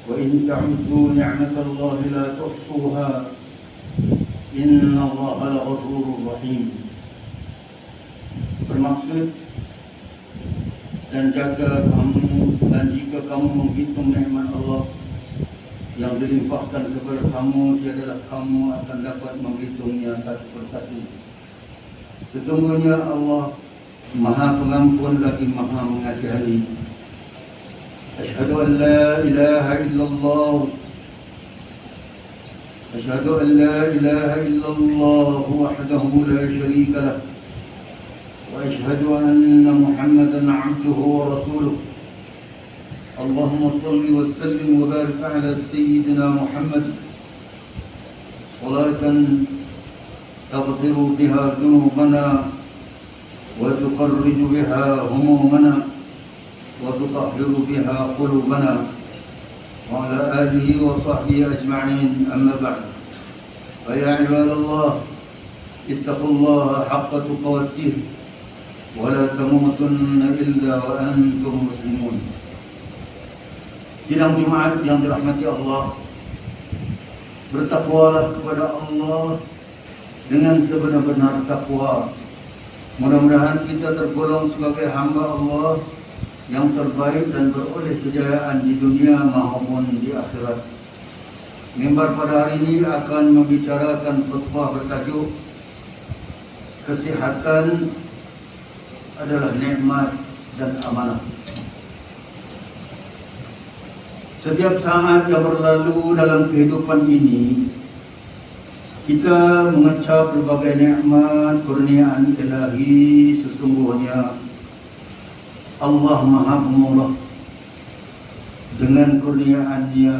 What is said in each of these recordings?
وإن تعدوا نعمة الله لا تحصوها إن الله لغفور رحيم. Bermaksud, dan jika kamu menghitung nikmat Allah yang dilimpahkan kepada kamu, tiadalah kamu akan dapat menghitungnya satu persatu. Sesungguhnya Allah Maha Pengampun lagi Maha Mengasihani. Asyhadu an la ilaha illallah Asyhadu an la ilaha illallah wahdahu la syarika lah wa asyhadu anna Muhammadan abduhu wa rasuluh. Allahumma salli wa sallim wa barik ala sayyidina Muhammad salatan taghfiru biha dhunubana wa tuqarriju biha humumana wa tutahhiru biha qulubana wa ala alihi wa sahbihi ajma'in, amma ba'd. Fa ya ibadallah, ittaqullaha haqqa tuqatih wa la tamutunna illa wa antum muslimun. Sidang Jumaat yang dirahmati Allah, bertakwalah kepada Allah dengan sebenar-benar takwa. Mudah-mudahan kita tergolong sebagai hamba Allah yang terbaik dan beroleh kejayaan di dunia maupun di akhirat. Mimbar pada hari ini akan membicarakan khutbah bertajuk kesihatan adalah nikmat dan amanah. Setiap saat yang berlalu dalam kehidupan ini, kita mengecap berbagai nikmat kurniaan ilahi. Sesungguhnya Allah Maha Pemurah. Dengan kurniaannya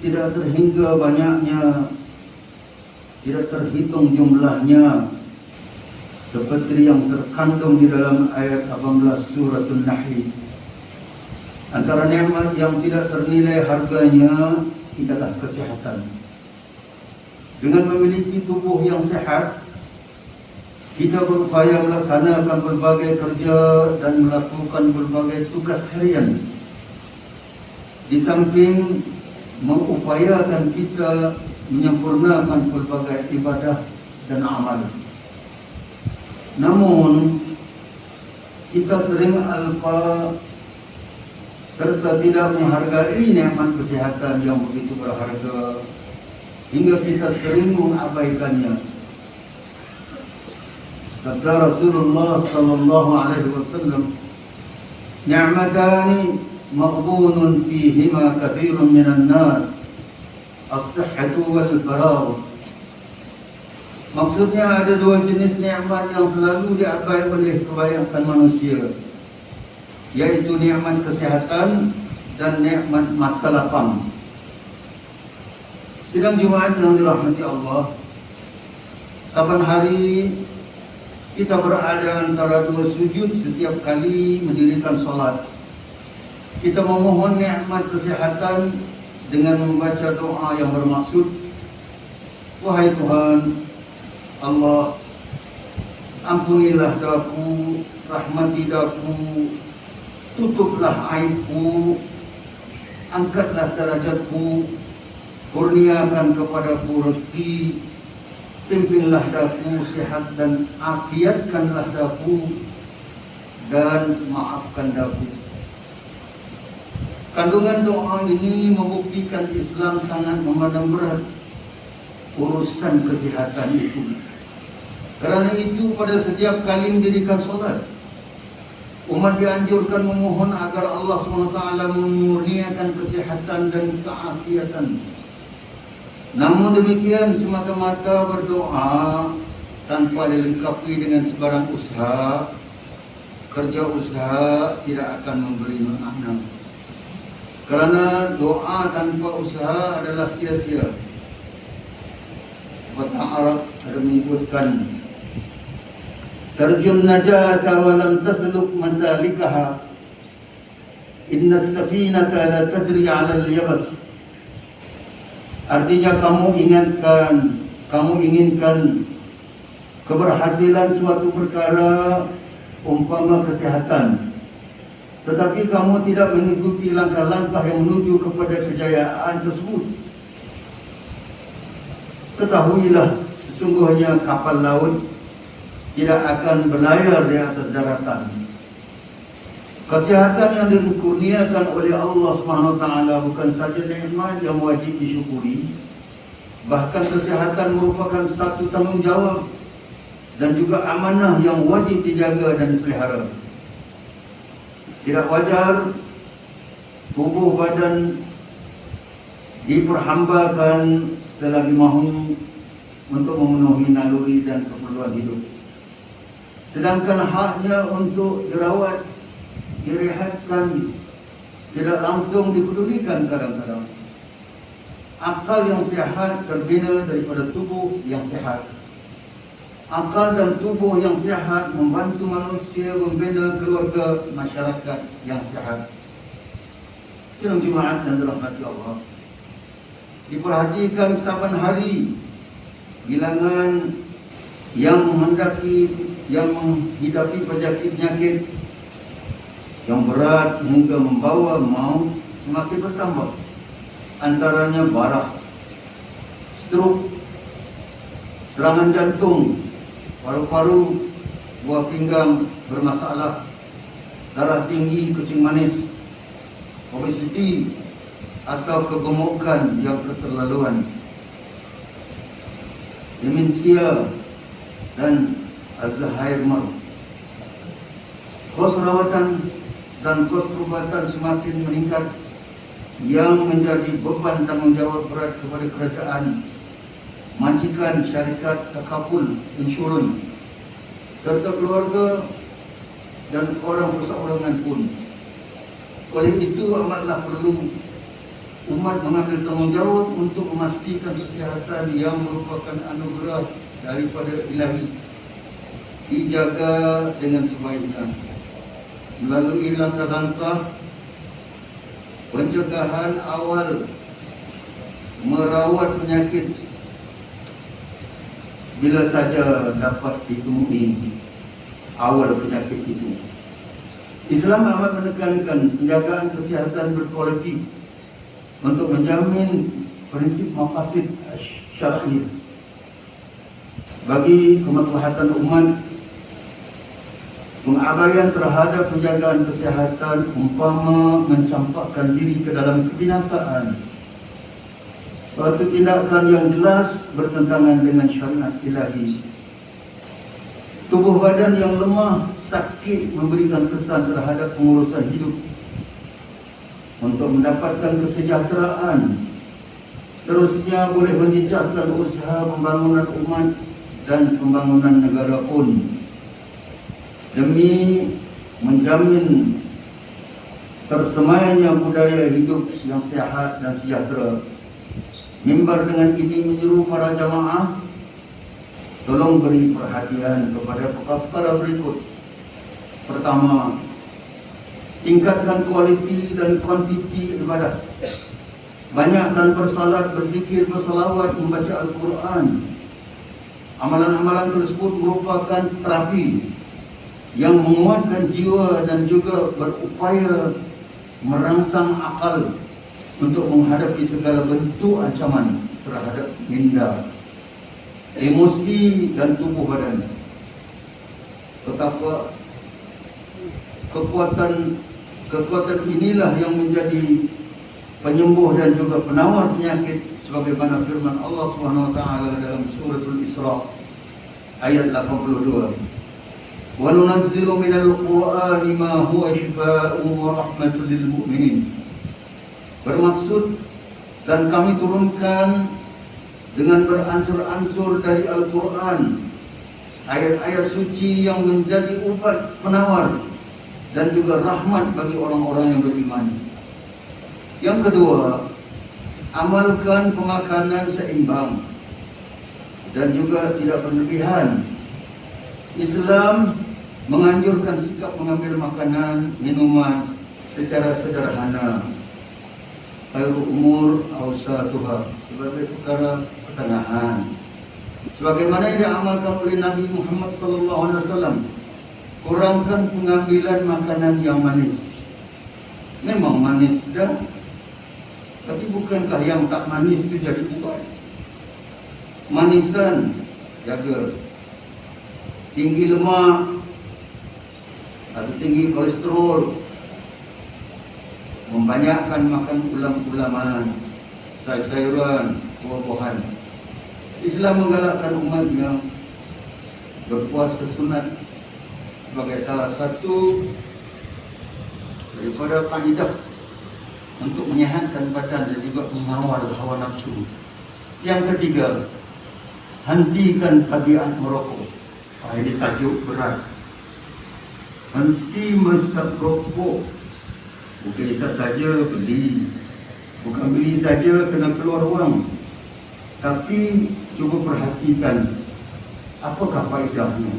tidak terhingga banyaknya, tidak terhitung jumlahnya, seperti yang terkandung di dalam ayat 18 surah An-Nahl. Antara nikmat yang tidak ternilai harganya ialah kesehatan. Dengan memiliki tubuh yang sehat, kita berupaya melaksanakan berbagai kerja dan melakukan berbagai tugas harian. Di samping mengupayakan kita menyempurnakan berbagai ibadah dan amal. Namun, kita sering alpa serta tidak menghargai nikmat kesehatan yang begitu berharga, hingga kita sering mengabaikannya. Sabda Rasulullah sallallahu alaihi wasallam, "Ni'matani maghbunun fihima katsirun minan nas, as-sihhatu wal faragh." Maksudnya ada dua jenis nikmat yang selalu diabaikan oleh kebanyakan manusia, yaitu nikmat kesehatan dan nikmat masa lapang. Sidang Jumaat yang dirahmati Allah, saban hari kita berada antara dua sujud setiap kali mendirikan salat. Kita memohon nikmat kesehatan dengan membaca doa yang bermaksud, "Wahai Tuhan Allah, ampunilah daku, rahmati daku, tutuplah aibku, angkatlah derajatku, kurniakan kepadaku rezeki, pimpinlah daku sehat dan afiatkanlah daku, dan maafkan daku." Kandungan doa ini membuktikan Islam sangat memandang berat urusan kesehatan itu. Kerana itu pada setiap kali mendirikan solat, umat dianjurkan memohon agar Allah SWT memurniakan kesehatan dan keafiatan. Namun demikian, semata-mata berdoa tanpa dilengkapi dengan sebarang usaha, kerja usaha tidak akan memberi makna. Kerana doa tanpa usaha adalah sia-sia. Kata Arab ada menyebutkan, "Tarjun najata wa lam tasluk masalikaha, inna as-safinata la tajri 'ala al-yabas." Artinya kamu inginkan keberhasilan suatu perkara umpama kesehatan. tetapi kamu tidak mengikuti langkah-langkah yang menuju kepada kejayaan tersebut. Ketahuilah, sesungguhnya kapal laut tidak akan berlayar di atas daratan. Kesihatan yang dikurniakan oleh Allah SWT bukan saja nikmat yang wajib disyukuri, bahkan kesihatan merupakan satu tanggungjawab dan juga amanah yang wajib dijaga dan dipelihara. Tidak wajar tubuh badan diperhambakan selagi mahu untuk memenuhi naluri dan keperluan hidup, sedangkan haknya untuk dirawat, direhatkan tidak langsung dipedulikan. Kadang-kadang akal yang sehat terbina daripada tubuh yang sehat. Akal dan tubuh yang sehat membantu manusia membina keluarga masyarakat yang sehat. Sidang Jumaat yang dirahmati Allah, diperhatikan saban hari bilangan yang menghidapi penyakit yang berat hingga membawa maut semakin bertambah. Antaranya barah, stroke, serangan jantung, paru-paru, buah pinggang bermasalah, darah tinggi, kencing manis, obesiti atau kegemukan yang keterlaluan, demensia dan Alzheimer. Kos rawatan dan kos perubatan semakin meningkat, yang menjadi beban tanggungjawab berat kepada kerajaan, majikan, syarikat, takaful, insurans, serta keluarga dan orang perseorangan pun. Oleh itu amatlah perlu umat mengambil tanggungjawab untuk memastikan kesihatan yang merupakan anugerah daripada Ilahi dijaga dengan sebaiknya melalui langkah-langkah pencegahan awal, merawat penyakit bila saja dapat ditemui awal penyakit itu. Islam amat menekankan penjagaan kesihatan berkualiti untuk menjamin prinsip maqasid syar'i bagi kemaslahatan umat. Pengabaian terhadap penjagaan kesihatan umpama mencampakkan diri ke dalam kebinasaan, suatu tindakan yang jelas bertentangan dengan syariat Ilahi. Tubuh badan yang lemah, sakit memberikan kesan terhadap pengurusan hidup. Untuk mendapatkan kesejahteraan, seterusnya boleh menjejaskan usaha pembangunan umat dan pembangunan negara pun, demi menjamin tersemainya budaya hidup yang sehat dan sejahtera. Mimbar dengan ini menyeru para jamaah, tolong beri perhatian kepada perkara berikut. Pertama, tingkatkan kualiti dan kuantiti ibadah. Banyakkan bersalat, berzikir, bersalawat, membaca Al-Quran. Amalan-amalan tersebut merupakan terapi yang menguatkan jiwa dan juga berupaya merangsang akal untuk menghadapi segala bentuk ancaman terhadap minda, emosi dan tubuh badan. Betapa kekuatan inilah yang menjadi penyembuh dan juga penawar penyakit, sebagaimana firman Allah SWT dalam suratul Isra ayat 82. Wa nunazzilu minal Qur'ani ma huwa shifaa'un wa rahmatun lil mu'minin. Bermaksud, dan kami turunkan dengan beransur-ansur dari Al-Quran ayat-ayat suci yang menjadi obat penawar dan juga rahmat bagi orang-orang yang beriman. Yang kedua, amalkan pemakanan seimbang dan juga tidak berlebihan. Islam menganjurkan sikap mengambil makanan, minuman secara sederhana, khairul umur awsatuha, sebagai perkara pertengahan, sebagaimana yang diamalkan oleh Nabi Muhammad SAW. Kurangkan pengambilan makanan yang manis, Memang manis dah, tapi bukankah yang tak manis itu jadi ubat? Manisan jaga, tinggi lemak atau tinggi kolesterol, membanyakkan makan ulam-ulaman, sayur-sayuran, buah-buahan. Islam menggalakkan umat yang berpuasa sunat sebagai salah satu daripada kaedah untuk menyehatkan badan dan juga mengawal hawa nafsu. Yang ketiga, hentikan tabiat merokok. Ini tajuk berat. Henti menghisap rokok. Bukan hisap saja, beli. Bukan beli saja, kena keluar wang. Tapi cuba perhatikan apakah faedahnya.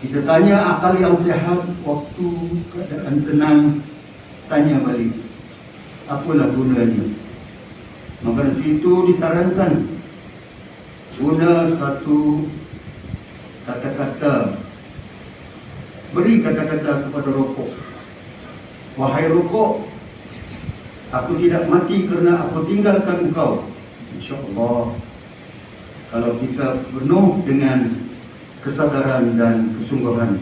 Kita tanya akal yang sehat waktu keadaan tenang, tanya balik, apalah gunanya? Maka dari situ disarankan guna satu kata-kata, beri kata-kata kepada rokok. Wahai rokok, aku tidak mati kerana aku tinggalkan engkau. InsyaAllah, kalau kita penuh dengan kesadaran dan kesungguhan,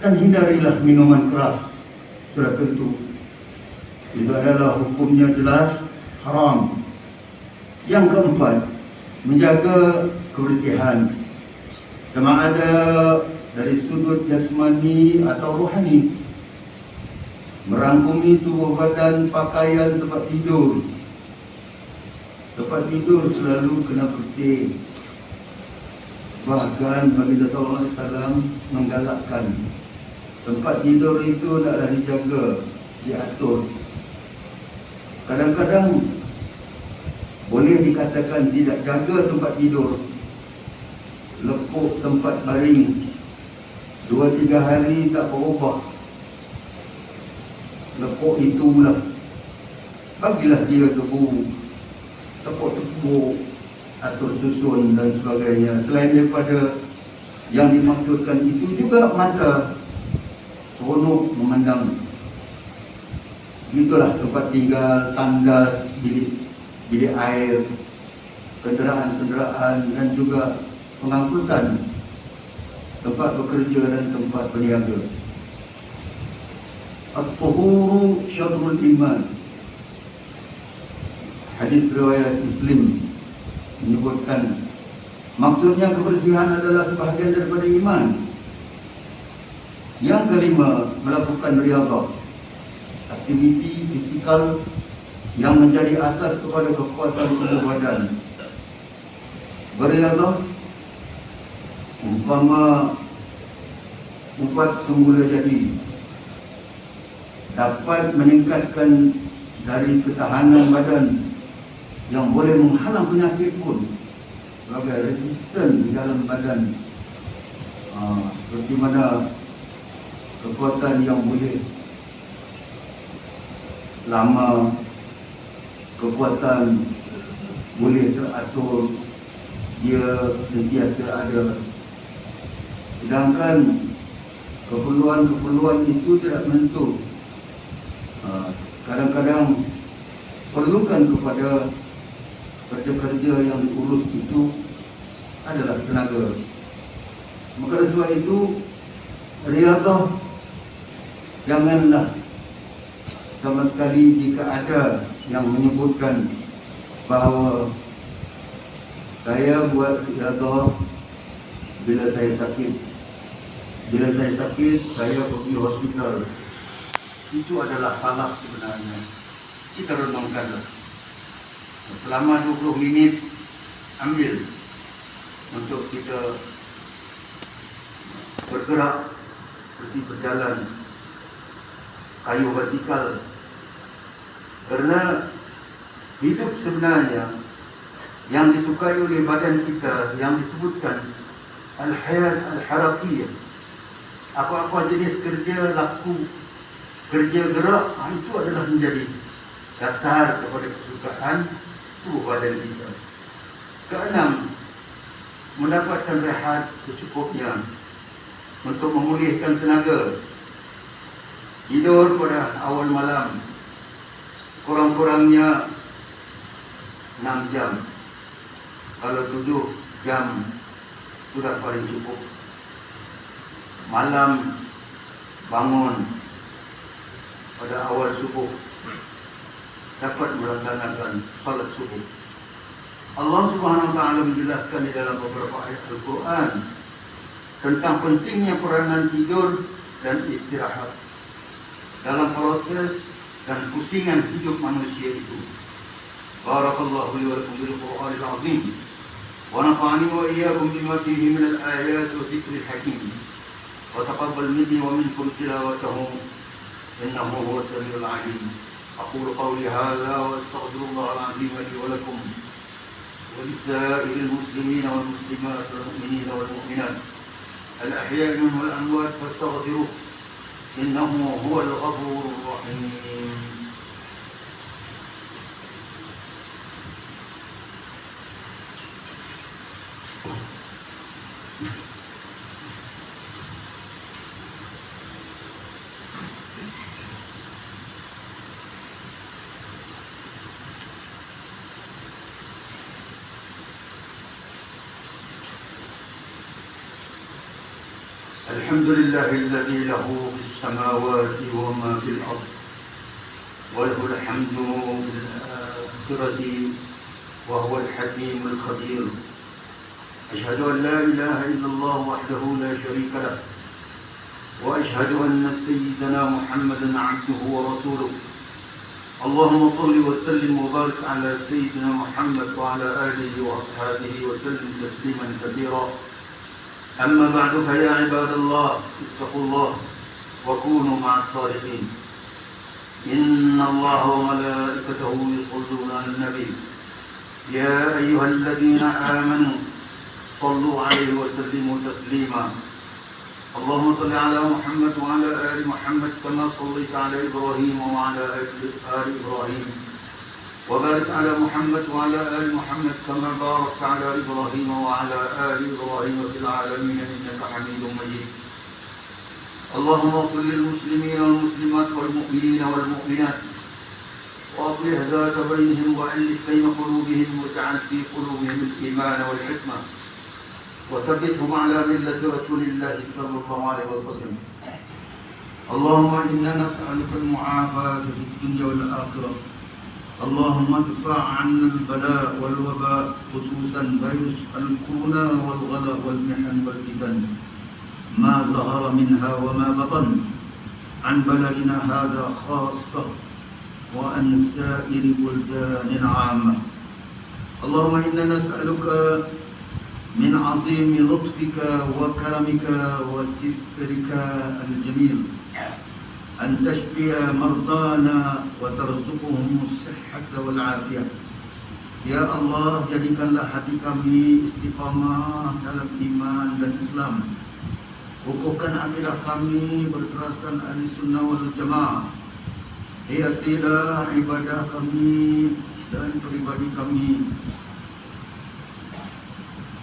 dan hindarilah minuman keras, sudah tentu itu adalah hukumnya jelas haram. Yang keempat, menjaga kebersihan, sama ada dari sudut jasmani atau rohani, merangkumi tubuh badan, pakaian, tempat tidur. Tempat tidur selalu kena bersih. Bahkan baginda sallallahu alaihi wasallam menggalakkan tempat tidur itu hendaklah dijaga, diatur. Kadang-kadang boleh dikatakan tidak jaga tempat tidur, lekuk tempat baring 2-3 hari tak berubah, lekuk itulah, bagilah dia debu, tepuk-tepuk, atur susun dan sebagainya. Selain daripada yang dimaksudkan itu juga mata seronok memandang. Itulah tempat tinggal, tandas, bilik air, kenderaan-kenderaan dan juga pengangkutan, tempat bekerja dan tempat berniaga. At-tuhuru syatrul iman. Hadis riwayat Muslim menyebutkan maksudnya kebersihan adalah sebahagian daripada iman. Yang kelima, melakukan riyadhah, aktiviti fisikal yang menjadi asas kepada kekuatan tubuh badan. Berriyadhah umpama ubat semula jadi, dapat meningkatkan dari ketahanan badan yang boleh menghalang penyakit pun, sebagai resisten di dalam badan. Seperti mana kekuatan yang boleh lama, kekuatan boleh teratur, dia sentiasa ada. Sedangkan keperluan-keperluan itu tidak menentu. Kadang-kadang perlukan kepada kerja-kerja yang diurus itu adalah tenaga. Maka sebab itu riyadhah janganlah sama sekali jika ada yang menyebutkan bahawa saya buat riyadhah bila saya sakit. Bila saya sakit, saya pergi hospital. Itu adalah salah sebenarnya. Kita renungkanlah. Selama 20 minit ambil untuk kita bergerak seperti berjalan kayu basikal. Kerana hidup sebenarnya yang disukai oleh badan kita, yang disebutkan al-hayat al-harakiyah, apa-apa jenis kerja laku, kerja gerak, itu adalah menjadi dasar kepada kesukaan tubuh badan kita. Keenam, mendapatkan rehat secukupnya untuk memulihkan tenaga. Tidur pada awal malam kurang-kurangnya 6 jam. Kalau 7 jam sudah paling cukup. Malam bangun pada awal subuh, dapat melaksanakan salat subuh. Allah Subhanahu wa taala menjelaskan di dalam beberapa ayat Al-Quran tentang pentingnya peranan tidur dan istirahat dalam proses dan pusingan hidup manusia itu. Barakallahu li wa lakum bil Qur'anil azim wa nafa'ani wa iyyakum bima fihi min al-ayat wa dhikril hakim wa taqabbal minni wa minkum tilawatahu innahu huwas samiul alim. Aqulu qawli hadha wa astaghfirullah al-azim li wa lakum wa lisa'iril muslimin wal muslimat wal mu'minin wal mu'minat al-ahya'i minhum wal amwat fastaghfiruh innahu huwal ghafurur rahim. الحمد لله الذي له في السماوات وما في الأرض وله الحمد في الآخرة وهو الحكيم الخبير. أشهد أن لا إله إلا الله وحده لا شريك له وأشهد أن سيدنا محمدا عبده ورسوله. اللهم صل وسلم وبارك على سيدنا محمد وعلى آله وأصحابه وسلم تسليما كثيرا. أما بعد فيا عباد الله اتقوا الله وكونوا مع الصادقين. إن الله وملائكته يصلون على النبي يا أيها الذين آمنوا صلوا عليه وسلموا تسليما. اللهم صل على محمد وعلى آل محمد كما صليت على إبراهيم وعلى آل إبراهيم وبارك على محمد وعلى آل محمد كما باركت على إبراهيم وعلى آل إبراهيم في العالمين إنك حميد مجيد. اللهم اغفر للمسلمين والمسلمات والمؤمنين والمؤمنات وأصلح ذات بينهم وألف بين قلوبهم واجعل في قلوبهم الإيمان والحكمة وثبتهم على ملة رسول الله صلى الله عليه وسلم. اللهم إنا نسألك المعافاة في الدنيا والآخرة. اللهم ادفع عنا البلاء والوباء خصوصا فيروس الكورونا والغلا والمحن والفتن ما ظهر منها وما بطن عن بلدنا هذا خاصة وعن سائر بلدان عامة. اللهم إنا نسألك من عظيم لطفك وكرمك وسترك الجميل أن تشفي مرضانا وترزقهم الصحة والعافية. Ya Allah, jadikanlah hati kami istiqamah dalam iman dan Islam. Kukuhkan akidah kami berteraskan ahli sunnah wal jamaah. Hiasilah ibadah kami dan pribadi kami